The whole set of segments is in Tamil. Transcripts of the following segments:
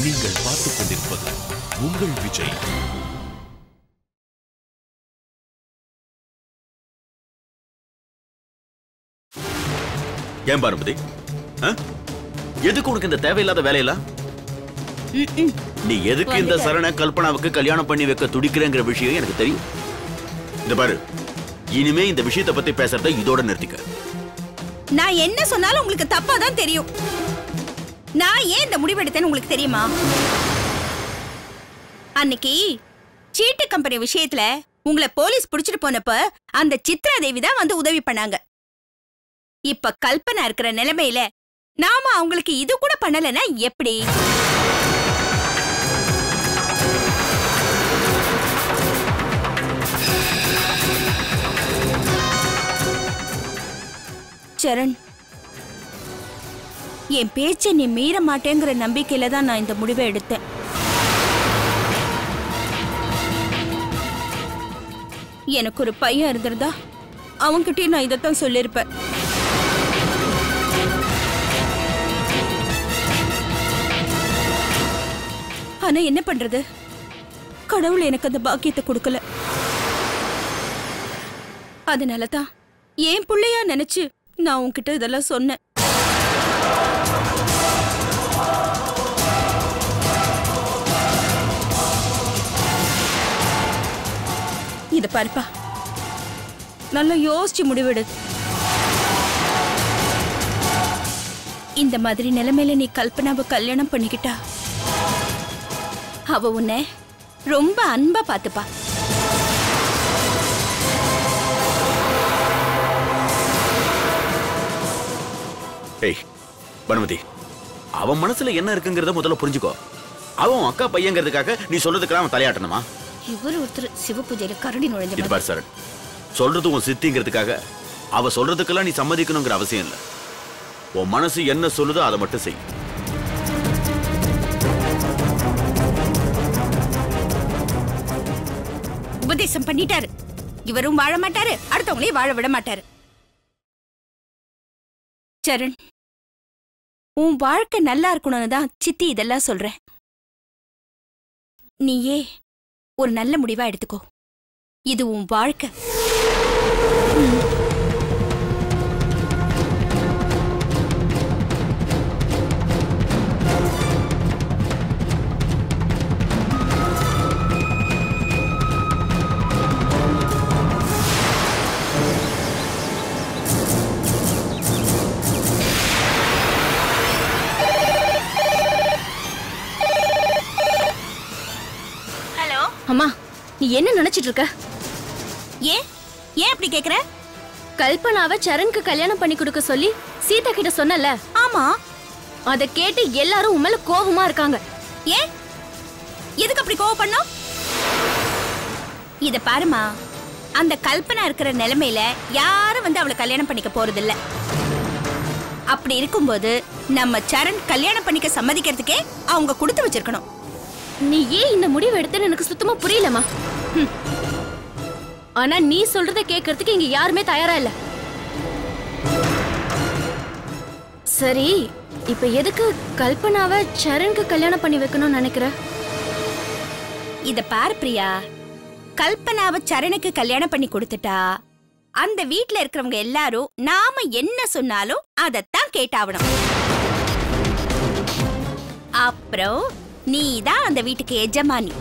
நீங்கள் பார்த்துக் கொண்டிருப்பது உங்கள் விஜய். ஏன் பார்வதி, எதுக்கு உனக்கு இந்த தேவையில்லாத வேலையெல்லாம்? நீ எதுக்கு இந்த சரண கல்பனாவுக்கு கல்யாணம் பண்ணி வைக்க துடிக்கிறேங்கிற விஷயம் எனக்கு தெரியும். இந்த பாரு, இனிமே இந்த விஷயத்தை பத்தி பேசுறத இதோட நிறுத்திக்க. நான் என்ன சொன்னாலும் உங்களுக்கு தப்பா தான் தெரியும். நான் ஏன் இந்த முடிவு எடுத்தேன்னு உங்களுக்கு தெரியுமா? அன்னைக்கு சீட்டு கம்பெனி விஷயத்துல உங்களை போலீஸ் புடிச்சிட்டு போனப்ப அந்த சித்ரா தேவி தான் வந்து உதவி பண்ணாங்க. இப்ப கல்பனா இருக்கிற நிலைமையில நாம அவங்களுக்கு இது கூட பண்ணலன்னா எப்படி? சரண், என் பேச்சை நீ மீற மாட்டேங்கிற நம்பிக்கையில தான் நான் இந்த முடிவை எடுத்தேன். எனக்கு ஒரு பையன் இருந்திருந்தா அவன்கிட்டயும் நான் இதைத்தான் சொல்லியிருப்பேன். ஆனா என்ன பண்றது, கடவுள் எனக்கு அந்த பாக்கியத்தை கொடுக்கல. அதனாலதான் என் பிள்ளையா நினைச்சு நான் உன்கிட்ட இதெல்லாம் சொன்னேன். இத பாருப்பா, நல்லா யோசிச்சு முடிவெடு. இந்த மாதிரி நிலைமையில நீ கல்பனாவை கல்யாணம் பண்ணிக்கிட்டா அவ உன்னை ரொம்ப அன்பா பாத்துப்பா. ஏய் பனுமதி, அவன் மனசுல என்ன இருக்குங்கிறத முதல்ல புரிஞ்சுக்கோ. அவன் அக்கா பையங்கிறதுக்காக நீ சொல்றதுக்கெல்லாம் அவன் தலையாட்டணுமா? இவர் ஒருத்தர் சிவ பூஜையில கரடி நுழைஞ்ச இது பாரு சரண், சொல்றது உன் சித்திங்கிறதுக்காக அவ சொல்றதுக்கெல்லாம் நீ சம்மதிக்கணுங்கிற அவசியம் இல்லை. உன் மனசு என்ன சொல்லுதோ அதை மட்டும் செய். உபதேசம் பண்ணிட்டாரு. இவரும் வாழ மாட்டாரு, அடுத்தவங்களையும் வாழ விட மாட்டாரு. சரண், உன் வாழ்க்கை நல்லா இருக்கணும்னு தான் சித்தி இதெல்லாம் சொல்றேன். நீயே ஒரு நல்ல முடிவா எடுத்துக்கோ. இது உன் வாழ்க்கை. அம்மா, நீ என்ன நினைச்சிட்டு இருக்க? ஏன் ஏன் அப்படி கேக்குற? கல்பனாவை சரணுக்கு கல்யாணம் பண்ணி கொடுக்க சொல்லி சீதா கிட்ட சொன்னல? ஆமா. அத கேட்டு எல்லாரும் உன் மேல கோவமா இருக்காங்க. ஏன், எதுக்கு அப்படி கோவம் பண்ணோம்? இத பாருமா, அந்த கல்பனா இருக்கிற நிலைமையில யாரும் வந்து அவளை கல்யாணம் பண்ணிக்க போறது இல்ல. அப்படி இருக்கும்போது நம்ம சரண் கல்யாணம் பண்ணிக்க சம்மதிக்கிறதுக்கே அவங்க கொடுத்து வச்சிருக்கணும். நீ ஏன் இந்த முடிவு எடுத்தேன்னு எனக்கு சுத்தமா புரியலமா. ஆனா நீ சொல்றத கேட்கறதுக்கு இங்க யாருமே தயாரா இல்ல. சரி, இப்ப எதுக்கு கல்பனாவை சரணுக்கு கல்யாணம் பண்ணி வைக்கணும்னு நினைக்கிற? இத பாரு பிரியா, கல்பனாவை சரணுக்கு கல்யாணம் பண்ணி கொடுத்துட்டா அந்த வீட்ல இருக்கிறவங்க எல்லாரும் நாம என்ன சொன்னாலும் அதத்தான் கேட்டாவணும். அப்புறம் நீதான் அந்த வீட்டுக்கு எஜமானி.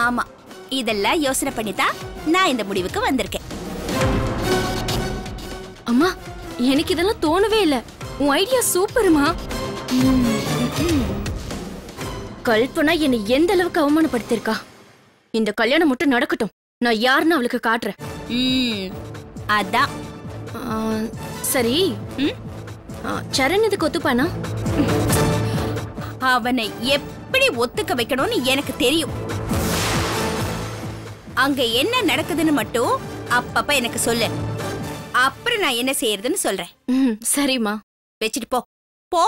ஆமா, இதெல்லாம் யோசனை பண்ணிதான் நான் இந்த முடிவுக்கு வந்திருக்கேன். அம்மா, எனக்கு இதெல்லாம் தோணவே இல்ல. உன் ஐடியா சூப்பர்மா. கல்பனா என்னை எந்த அளவுக்கு அவமானப்படுத்திருக்கா. இந்த கல்யாணம் மட்டும் நடக்கட்டும், நான் யாருன்னு அவளுக்கு காட்டுறேன். அதான் சரி. சரண் இதுக்கு ஒத்துப்பானா? அவனை எப்படி ஒத்துக்க வைக்கணும்னு எனக்கு தெரியும். அங்க என்ன நடக்குதுன்னு மட்டும் அப்பப்ப எனக்கு சொல்லு. அப்புறம் நான் என்ன செய்யறதுன்னு சொல்றேன். சரிம்மா. வச்சுட்டு போ போ.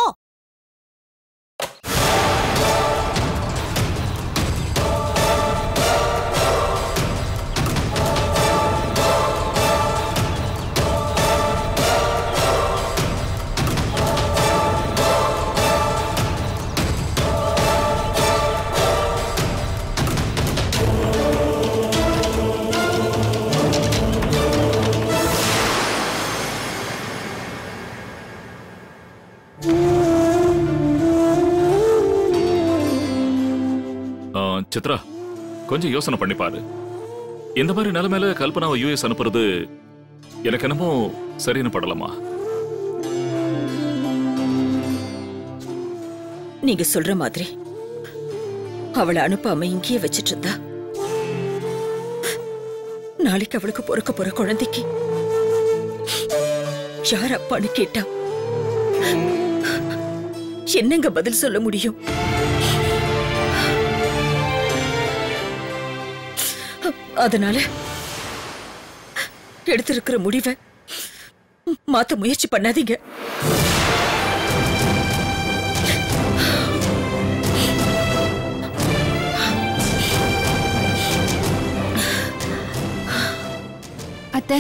சித்ரா, கொஞ்சம் யோசனை பண்ணி பாரு. இந்த மாதிரி நிலைமையில கல்பனாவை யூஎஸ் அனுப்புறது எனக்கு என்னமோ சரின்னு படலமா? நீங்க சொல்ற மாதிரி அவளை அனுப்பாம இங்கேயே வச்சிட்டு இருந்தா நாளைக்கு அவளுக்கு பிறக்க போற குழந்தைக்கு யார் அப்பான்னு கேட்டா என்னங்க பதில் சொல்ல முடியும்? அதனால எடுத்திருக்கிற முடிவை மாத்த முயற்சி பண்ணாதீங்க. அத்தை,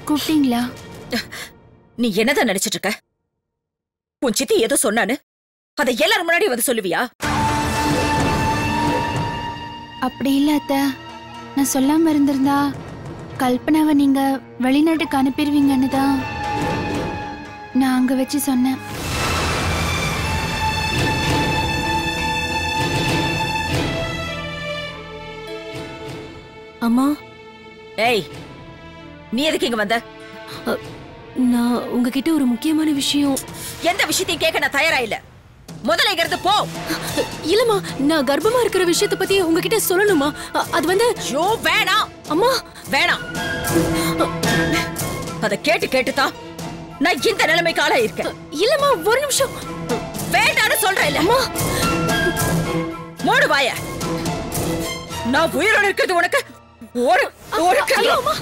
கூப்பிட்டீங்களா? நீ என்னதான் நினைச்சிட்டு இருக்க? உன் சித்தி ஏதோ சொன்னானு அதை எல்லாரும் முன்னாடி வந்து சொல்லுவியா? அப்படி இல்ல அத்தை, நான் சொல்லாம இருந்திருந்தா கல்பனாவை நீங்க வெளிநாட்டுக்கு அனுப்பிடுவீங்கன்னு தான் நான் அங்க வச்சு சொன்னேன். அம்மா, ஏய், நீ எதுக்கு இங்க வந்த? நான் உங்ககிட்ட ஒரு முக்கியமான விஷயம். எந்த விஷயத்தையும் கேட்க நான் தயாரா இல்ல. முதல்ல இங்க இருந்து போ. இல்லம்மா, நான் கர்ப்பமா இருக்கிற விஷயத்தை பத்தி உங்ககிட்ட சொல்லணுமா? அது வந்து ஐயோ வேணாம் அம்மா, வேணாம். அத கேட்டு கேட்டுதான் நான் இந்த நிலைமைக்கு ஆளா இருக்கேன். இல்லம்மா, ஒரு நிமிஷம். வேண்டான்னு சொல்றேன் இல்ல. அம்மா, மூடு வாய. நான் உயிரோட இருக்கிறது உனக்கு ஒரு ஒரு ஐயோ, அம்மா,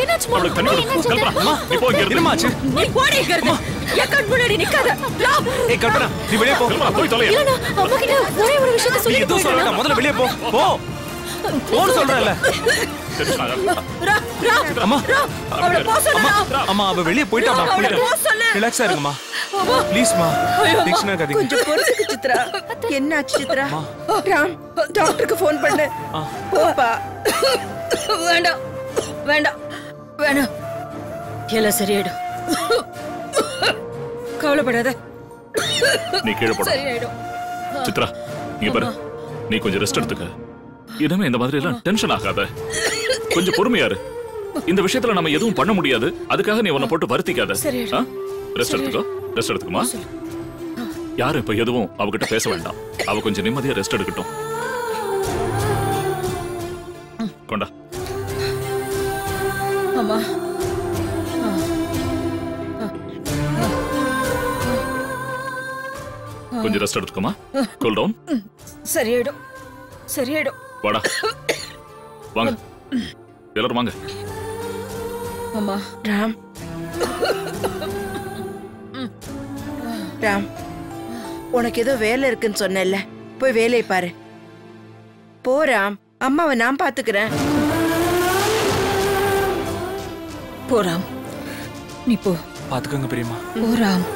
என்னாச்சுமா? அவளுக்கு தண்ணி கொடு. கல்பனா, அம்மா, நீ போ இங்க இருந்து. என்னமாச்சு? நீ போடி இங்க இருந்து. என் கண் முன்னாடி நிக்காத. ஏய் கல்பனா, நீ வெளியே போ. கல்பனா, போய் தொலையா. இல்ல, நான் அம்மா கிட்ட ஒரே ஒரு விஷயத்தை நீ சொல்லிட்டு எதுவும் சொல்ல வேண்டாம். முதல்ல வெளியே போ. போ. போன்னு சொல்றேன்ல. அம்மா, அவளை போ அம்மா, சொல்லுடா. அம்மா, அவ வெளியே போயிட்டாமா. அவளை போ சொல்லு. ரிலாக்ஸா இருங்கம்மா. ப்ளீஸ்மா. டென்ஷனா இருக்காதீங்க. கொஞ்சம் பொறுத்துக்கு சித்ரா. என்னாச்சு சித்ரா? ராம், டாக்டருக்கு ஃபோன் பண்ணு. போப்பா. வேண்டாம் வேண்டாம் வேண்டாம். எல்லாம் சரியாயிடும். கவலைப்படாத. நீ கீழே போட. சரியாயிடும். சித்ரா, இங்க பாரு, நீ கொஞ்சம் ரெஸ்ட் எடுத்துக்க. இனிமே இந்த மாதிரி எல்லாம் டென்ஷன் ஆகாத. கொஞ்சம் பொறுமையா இரு. இந்த விஷயத்துல நம்ம எதுவும் பண்ண முடியாது. அதுக்காக நீ உன்னை போட்டு வருத்திக்காத. ரெஸ்ட் எடுத்துக்கோ. ரெஸ்ட் எடுத்துக்குமா. யாரும் இப்ப எதுவும் அவகிட்ட பேச வேண்டாம். அவ கொஞ்சம் நிம்மதியா ரெஸ்ட் எடுக்கட்டும். கொண்டா. அம்மா, கொஞ்சம் ரெஸ்ட் எடுத்துக்கோமா. Cool down. சரியாயிடும் சரியாயிடும். வாடா, வாங்க எல்லாரும் வாங்க. அம்மா. ராம், ராம், உனக்கு ஏதோ வேலை இருக்குன்னு சொன்னேல்ல, போய் வேலையை பாரு. போ ராம், அம்மாவை நான் பாத்துக்கிறேன். போறாம், நீ போ. பாத்துக்கோங்க பெரியம்மா. போறாம்.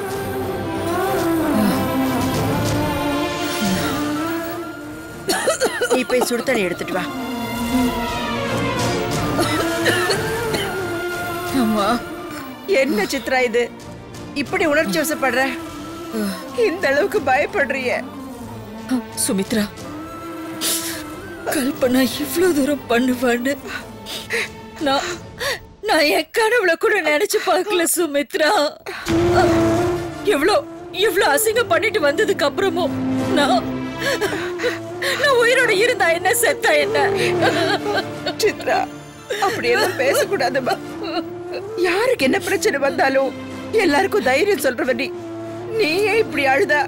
நீ போய் சுடு தண்ணி எடுத்துட்டு வா. அம்மா, என்ன சித்ரா இது? இப்படி உணர்ச்சி வசப்படுற? இந்த அளவுக்கு பயப்படுறிய? சுமித்ரா, கல்பனா இவ்வளவு தூரம் பண்ணுவான்னு நான் என் கனவுல கூட நினைச்சு பார்க்கல சுமித்ரா. எவ்வளவு அசிங்கம் பண்ணிட்டு வந்ததுக்கு அப்புறமும் நான் உயிரோட இருந்தா என்ன, செத்தா என்ன? சித்ரா, அப்படியெல்லாம் பேசக்கூடாதுமா. யாருக்கு என்ன பிரச்சனை வந்தாலும் எல்லாருக்கும் தைரியம் சொல்றவ நீ. நீயே இப்படி அழுதா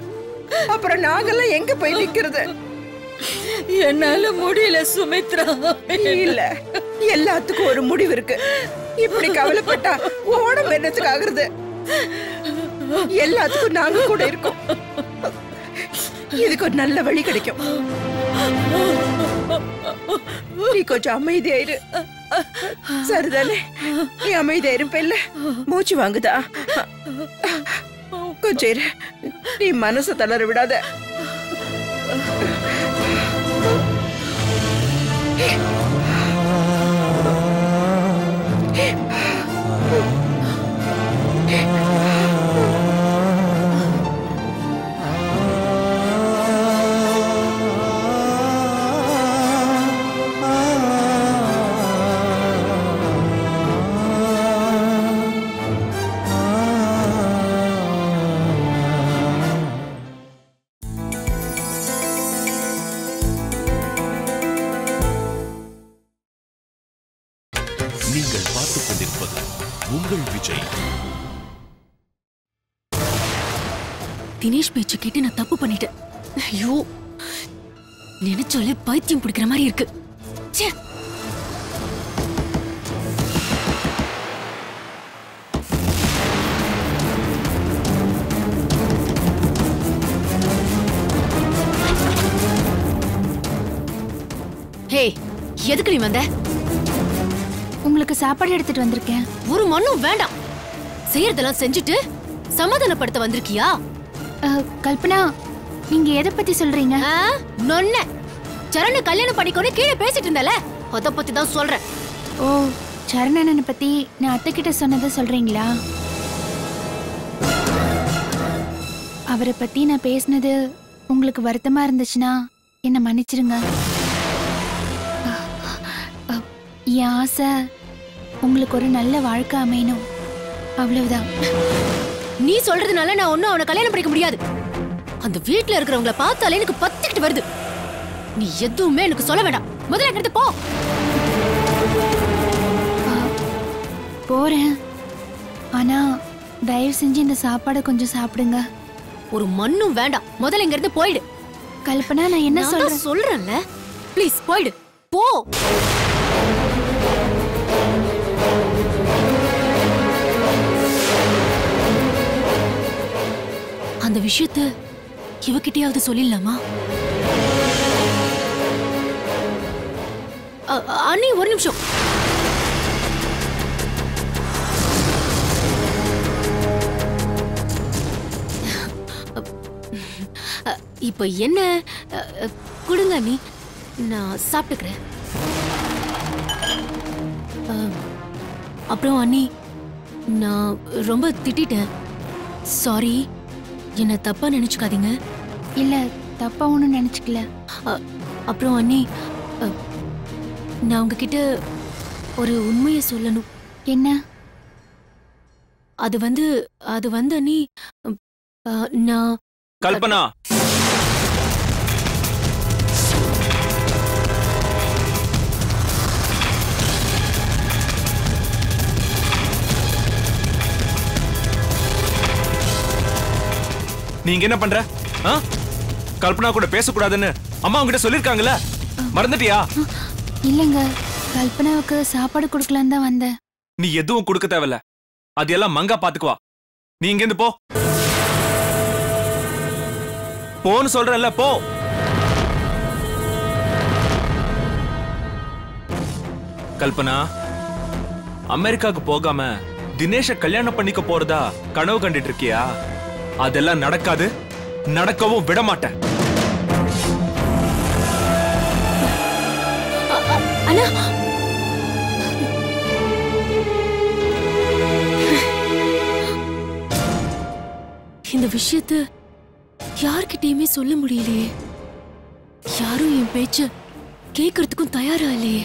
அப்புறம் நாங்கெல்லாம் எங்க போய் நிக்கிறது? என்னால முடியல சுமித்ரா. இல்ல, எல்லாத்துக்கும் ஒரு முடிவு இருக்கு. இப்படி கவலைப்பட்டா ஓடம் என்னத்துக்கு ஆகுறது? எல்லாத்துக்கும் நாங்க கூட இருக்கோம். இதுக்கு ஒரு நல்ல வழி கிடைக்கும். நீ கொஞ்சம் அமைதியாயிரு. சரிதானே? நீ அமைதியாயிரு. இல்ல மூச்சு வாங்குதா? கொஞ்சம் இரு. நீ மனசை தளர விடாத. தினேஷ் பேச்சு கேட்டு நான் தப்பு பண்ணிட்டேன். ஐயோ, நினைச்சாலே பைத்தியம் பிடிக்கிற மாதிரி இருக்கு. ச்சே. ஹே, எதுக்கு நீ வந்த? உங்களுக்கு சாப்பாடு எடுத்துட்டு வந்திருக்கேன். ஒரு மண்ணும் வேண்டாம். செய்யறதெல்லாம் செஞ்சுட்டு சமாதானப்படுத்த வந்திருக்கியா? கல்பனா, நீங்க எதை பத்தி சொல்றீங்க? நொன்ன சரண கல்யாணம் பண்ணிக்கொண்டு கீழே பேசிட்டு இருந்தல, அத பத்தி தான் சொல்றேன். ஓ, சரணனை பத்தி நான் அத்தை கிட்ட சொன்னதை சொல்றீங்களா? அவரை பத்தி நான் பேசினது உங்களுக்கு வருத்தமா இருந்துச்சுன்னா என்ன மன்னிச்சிருங்க. என் ஆசை உங்களுக்கு ஒரு நல்ல வாழ்க்கை அமையணும், அவ்வளவுதான். நீ சொல்றதுனால நான் ஒன்னும் அவனை கல்யாணம் பண்ணிக்க முடியாது. அந்த வீட்டுல இருக்கிறவங்கள பார்த்தாலே எனக்கு பத்திக்கிட்டு வருது. நீ எதுவுமே எனக்கு சொல்ல வேண்டாம். முதல்ல எடுத்து போ. போறேன். ஆனா தயவு செஞ்சு இந்த சாப்பாடை கொஞ்சம் சாப்பிடுங்க. ஒரு மண்ணும் வேண்டாம். முதல்ல இங்க இருந்து போயிடு. கல்பனா, நான் என்ன சொல்றேன்ல, ப்ளீஸ் போயிடு. போ. அந்த விஷயத்தை இவகிட்டயாவது சொல்லிடலாமா? அண்ணி, ஒரு நிமிஷம். இப்ப என்ன? கொடுங்க அண்ணி, நான் சாப்பிட்டுக்கிறேன். அப்புறம் அண்ணி, நான் ரொம்ப திட்டிட்டேன். சாரி, என்ன தப்பா நினைச்சுக்காதீங்க. இல்ல, தப்பா ஒண்ணும் நினைச்சுக்கல. அப்புறம் அண்ணி, நான் உங்ககிட்ட ஒரு உண்மையை சொல்லணும். என்ன? அது வந்து அண்ணி, நான் கல்பனா, நீங்க என்ன பண்ற? கல்பனா கூட பேசக்கூடாதுன்னு அம்மா உங்ககிட்ட சொல்லிருக்காங்கல்ல, மறந்துட்டியா? இல்லங்க, கல்பனாவுக்கு சாப்பாடு கொடுக்கலான்னு தான் வந்தேன். நீ எதுவும் கொடுக்க தேவையில்ல, அது எல்லாம் மங்கா பாத்துக்குவா. நீ இங்க இருந்து போ. போன்னு சொல்றல, போ. கல்பனா, அமெரிக்காவுக்கு போகாம தினேஷ கல்யாணம் பண்ணிக்க போறதா கனவு கண்டுட்டு இருக்கியா? அதெல்லாம் நடக்காது, நடக்கவும் விட மாட்டேன். இந்த விஷயத்தை யார்கிட்டயுமே சொல்ல முடியலையே. யாரும் என் பேச்ச கேட்கறதுக்கும் தயாரா இல்லையே.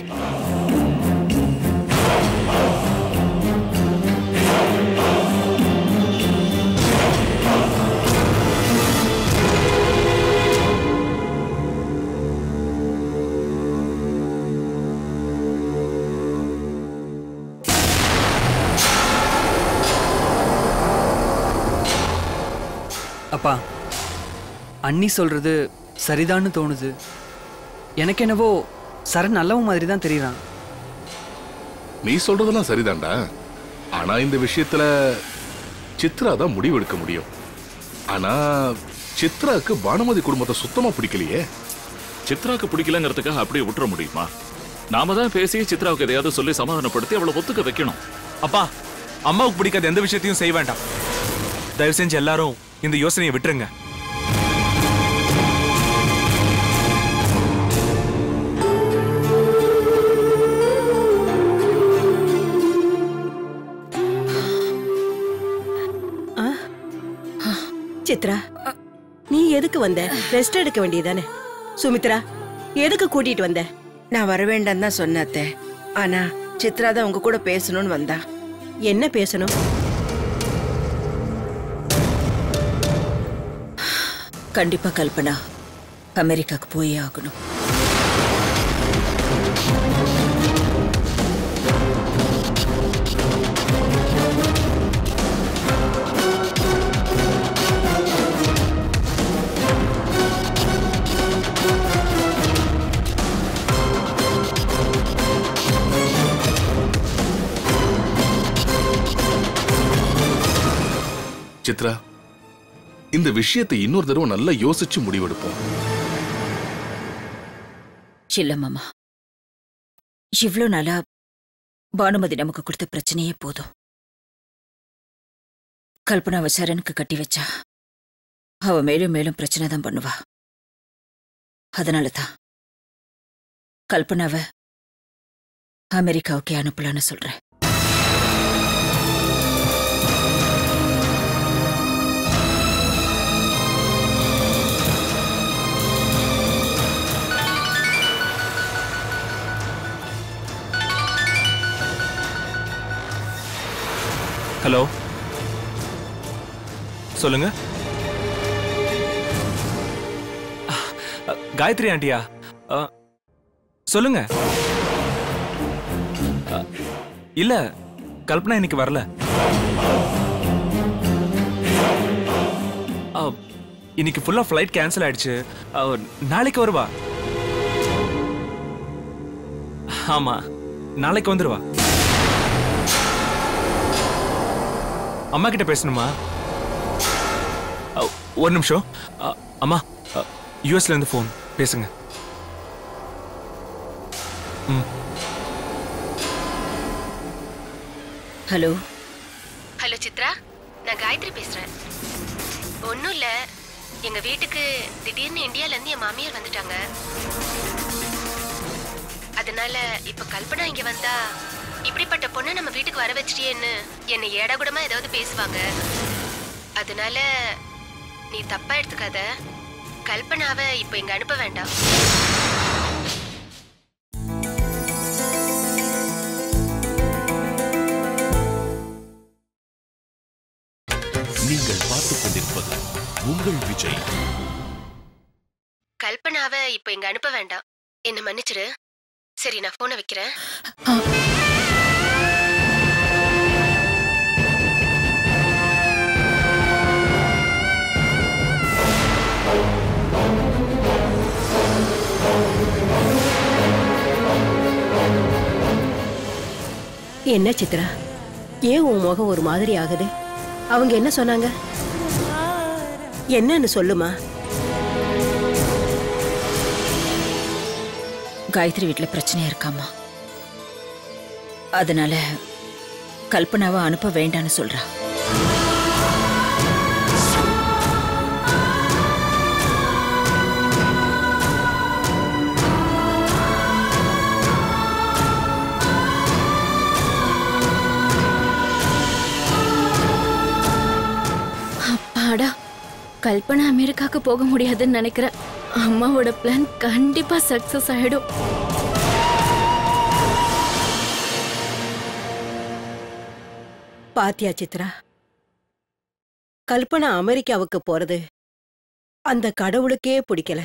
அப்பா, அண்ணி சொல்றது சரிதான்னு தோணுது. எனக்கு என்னவோ சரண் நல்லவன் மாதிரி தான் தெரியறான். நீ சொல்றதெல்லாம் சரிதான்டா. ஆனா இந்த விஷயத்துல சித்ரா தான் முடிவெடுக்க முடியும். ஆனா சித்ராக்கு பானுமதி குடும்பத்தை சுத்தமா பிடிக்கலையே. சித்ராக்கு பிடிக்கலங்கிறதுக்காக அப்படியே விட்டுற முடியுமா? நாம தான் பேசி சித்ராவுக்கு எதையாவது சொல்லி சமாதானப்படுத்தி அவளை ஒத்துக்க வைக்கணும். அப்பா, அம்மாவுக்கு பிடிக்காத எந்த விஷயத்தையும் செய்ய வேண்டாம். தயவு செஞ்சு எல்லாரும் இந்த யோசனையை விட்டுருங்க. சித்ரா, நீ எதுக்கு வந்த? ரெஸ்ட் எடுக்க வேண்டியதானே? சுமித்ரா, எதுக்கு கூட்டிட்டு வந்த? நான் வர வேண்டாம் தான் சொன்னேன். ஆனா சித்ரா தான் உங்க கூட பேசணும்னு வந்தா. என்ன பேசணும்? கண்டிப்பா கல்பனா அமெரிக்காக்கு போயே ஆகணும். சித்ரா, இந்த விஷயத்தை இன்னொரு தடவை நல்லா யோசிச்சு முடிவெடுப்போம். இல்ல மாமா, இவ்ளோ நாளா பானுமதி நமக்கு கொடுத்த பிரச்சனையே போதும். கல்பனாவை சரணுக்கு கட்டி வச்சா அவ மேலும் மேலும் பிரச்சனை தான் பண்ணுவா. அதனாலதான் கல்பனாவை அமெரிக்காவுக்கே அனுப்பலான்னு சொல்றேன். ஹலோ, சொல்லுங்க. காயத்ரி ஆண்டியா? சொல்லுங்க. இல்ல, கல்பனா இன்னைக்கு வரல. இன்னைக்கு ஃபுல்லா ஃப்ளைட் கேன்சல் ஆயிடுச்சு. நாளைக்கு வருவா. ஆமா, நாளைக்கு வந்துருவா. அம்மா கிட்ட பேசணுமா? ஒரு நிமிஷம். அம்மா, யூஎஸ்ல இருந்து போன், பேசுங்க. ஹலோ. ஹலோ சித்ரா, நான் காயத்ரி பேசுறேன். ஒன்றும் இல்லை, எங்க வீட்டுக்கு திடீர்னு இந்தியால இருந்து என் மாமியார் வந்துட்டாங்க. அதனால இப்ப கல்பனா இங்க வந்தா இப்படிப்பட்ட பொண்ணை நம்ம வீட்டுக்கு வர வச்சிட்டியேன்னு என்னை ஏடாகுடமா ஏதாவது பேசுவாங்க. அதனால நீ தப்பா எடுத்துக்காத. கல்பனாவை இப்ப இங்க அனுப்ப வேண்டாம். நீங்கள் பார்த்துக் கொண்டிருப்பது உங்கள் விஜய். கல்பனாவை இப்ப இங்க அனுப்ப வேண்டாம், என்ன மன்னிச்சிரு. சரி, நான் போனை வைக்கிறேன். என்ன சித்ரா, ஏன் உன் முகம் ஒரு மாதிரி ஆகுது? அவங்க என்ன சொன்னாங்க? என்னன்னு சொல்லுமா. காயத்ரி வீட்டுல பிரச்சனையா இருக்காமா, அதனால கல்பனாவை அனுப்ப வேண்டான்னு சொல்றா. அப்பாடா, கல்பனா அமெரிக்காவுக்கு போக முடியாதுன்னு நினைக்கிறேன். அம்மாவோட பிளான் கண்டிப்பா சக்சஸ் ஆயிடும். பாத்தியா சித்ரா, கல்பனா அமெரிக்காவுக்கு போறது அந்த கடவுளுக்கே பிடிக்கல.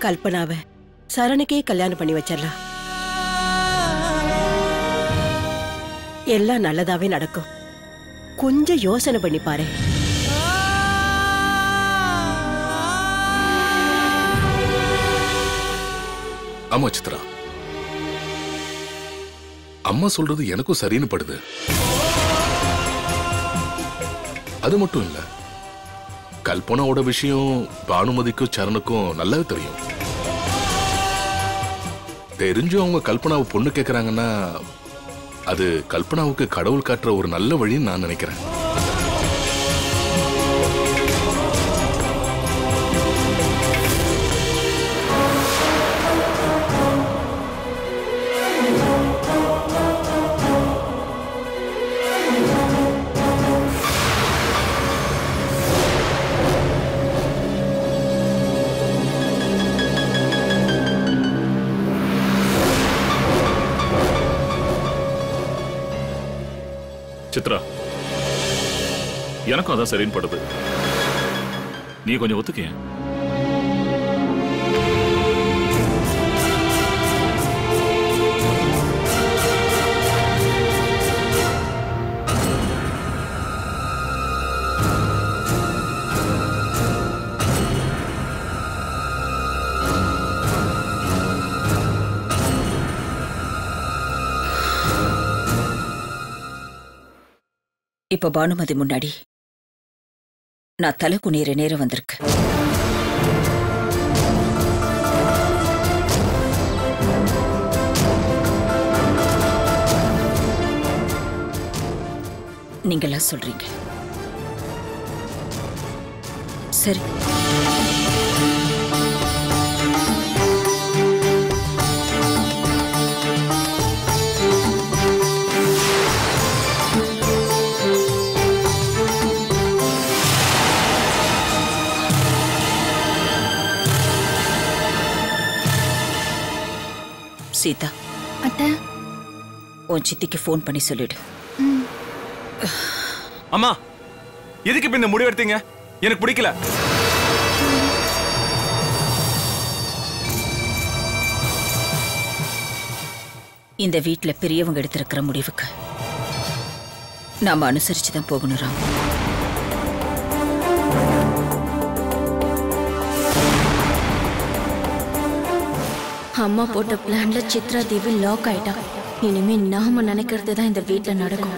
கல்பனாவை சரணுக்கே கல்யாணம் பண்ணி வச்சிடலாம். எல்லாம் நல்லதாவே நடக்கும். கொஞ்சம் யோசனை பண்ணி பாரு. ஆமா சித்ரா, அம்மா சொல்றது எனக்கும் சரின்னு படுது. அது மட்டும் இல்ல, கல்பனாவோட விஷயம் பானுமதிக்கும் சரணுக்கும் நல்லாவே தெரியும். தெரிஞ்சும் அவங்க கல்பனாவை பொண்ணு கேட்கறாங்கன்னா அது கல்பனாவுக்கு கடவுள் காட்டுற ஒரு நல்ல வழின்னு நான் நினைக்கிறேன். சித்ரா, எனக்கும் அதான் சரின்னு படுது. நீ கொஞ்சம் ஒத்துக்க. இப்ப பானுமதி முன்னாடி நான் தலை குனியிற நேரம் வந்திருக்கு. நீங்களா சொல்றீங்க. சரி, சீதா, அத்தை, உன் சித்திக்கு ஃபோன் பண்ணி சொல்லிடு. அம்மா, எதுக்கு இப்ப இந்த முடிவு எடுத்தீங்க? எனக்கு பிடிக்கல. இந்த வீட்ல பெரியவங்க எடுத்திருக்கிற முடிவுக்கு நாம அனுசரிச்சுதான் போகணும் ராம். அம்மா போட்ட பிளான்ல சித்ரா தேவி லாக் ஆயிட்டா. இனிமே நாம நினைக்கிறது தான் இந்த வீட்ல நடக்கும்.